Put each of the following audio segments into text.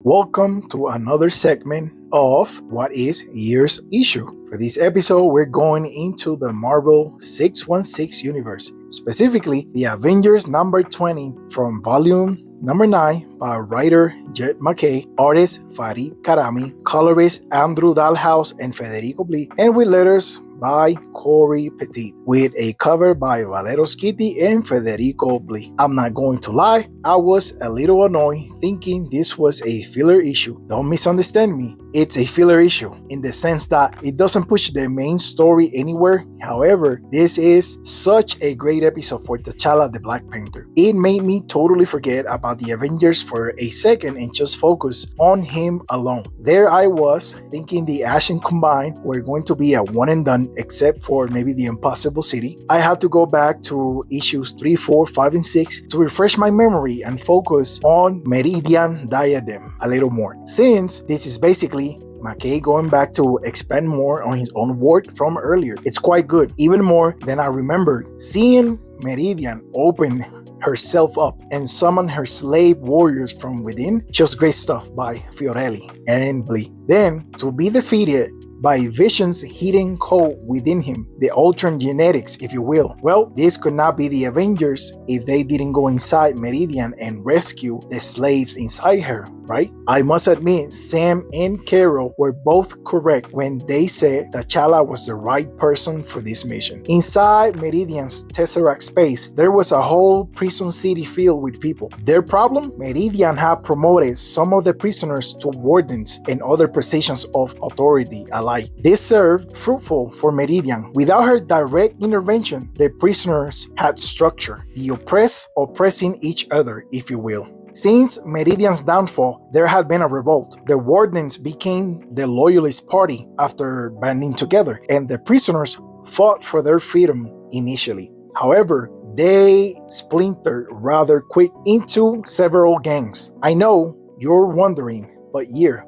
Welcome to another segment of What is Year's Issue. For this episode, we're going into the Marvel 616 universe, specifically the Avengers number 20 from volume number 9 by writer Jed MacKay, artist Farid Karami, colorist Andrew Dalhouse and Federico Blee, and with letters by Cory Petit, with a cover by Valero Schitti and Federico Blee. I'm not going to lie, I was a little annoyed thinking this was a filler issue. Don't misunderstand me. It's a filler issue in the sense that it doesn't push the main story anywhere. However, this is such a great episode for T'Challa the Black Panther. It made me totally forget about the Avengers for a second and just focus on him alone. There I was thinking the Action combined were going to be a one and done except for maybe the Impossible City. I had to go back to issues 3, 4, 5, and 6 to refresh my memory and focus on Meridian Diadem a little more, since this is basically MacKay going back to expand more on his own work from earlier. It's quite good, even more than I remembered. Seeing Meridian open herself up and summon her slave warriors from within, just great stuff by Fiorelli and Blee. Then, to be defeated by Vision's hidden code within him, the Ultron genetics, if you will. Well, this could not be the Avengers if they didn't go inside Meridian and rescue the slaves inside her, right? I must admit, Sam and Carol were both correct when they said T'Challa was the right person for this mission. Inside Meridian's Tesseract space, there was a whole prison city filled with people. Their problem? Meridian had promoted some of the prisoners to wardens and other positions of authority alike. This served fruitful for Meridian. Without her direct intervention, the prisoners had structure, the oppressed oppressing each other, if you will. Since Meridian's downfall, there had been a revolt. The Wardens became the Loyalist Party after banding together, and the prisoners fought for their freedom initially. However, they splintered rather quick into several gangs. I know you're wondering, but here,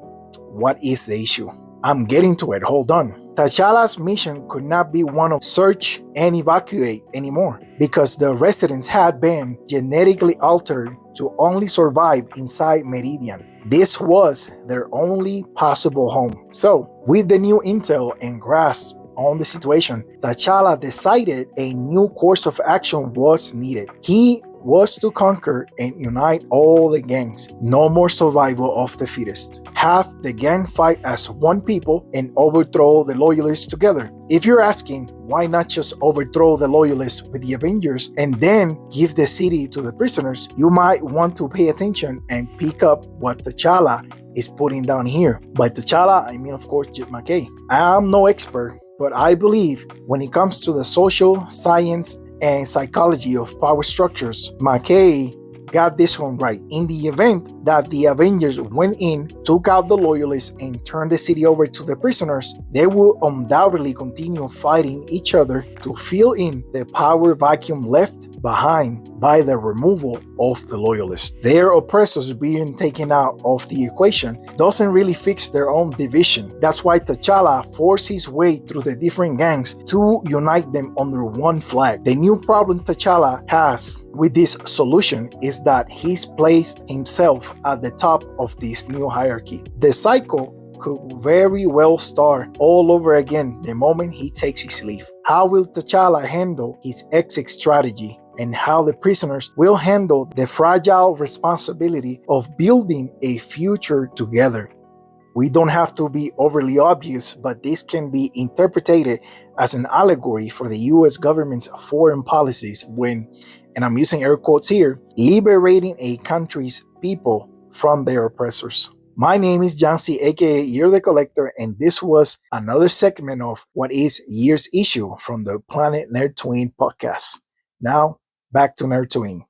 what is the issue? I'm getting to it, hold on. T'Challa's mission could not be one of search and evacuate anymore, because the residents had been genetically altered to only survive inside Meridian. This was their only possible home. So, with the new intel and grasp on the situation, T'Challa decided a new course of action was needed. He was to conquer and unite all the gangs. No more survival of the fittest. Have the gang fight as one people and overthrow the Loyalists together. If you're asking, why not just overthrow the Loyalists with the Avengers and then give the city to the prisoners, you might want to pay attention and pick up what T'Challa is putting down here. By T'Challa, I mean of course Jed MacKay. I'm no expert, but I believe when it comes to the social science and psychology of power structures, MacKay got this one right. In the event that the Avengers went in, took out the Loyalists, and turned the city over to the prisoners, they will undoubtedly continue fighting each other to fill in the power vacuum left behind by the removal of the Loyalists. Their oppressors being taken out of the equation doesn't really fix their own division. That's why T'Challa forced his way through the different gangs to unite them under one flag. The new problem T'Challa has with this solution is that he's placed himself at the top of this new hierarchy. The cycle could very well start all over again the moment he takes his leave. How will T'Challa handle his exit strategy, and how the prisoners will handle the fragile responsibility of building a future together? We don't have to be overly obvious, but this can be interpreted as an allegory for the US government's foreign policies when, and I'm using air quotes here, liberating a country's people from their oppressors. My name is Jancy, aka Year the Collector, and this was another segment of What is Year's Issue from the Planet Nerd Twin podcast. Now, back to Nerd Twin.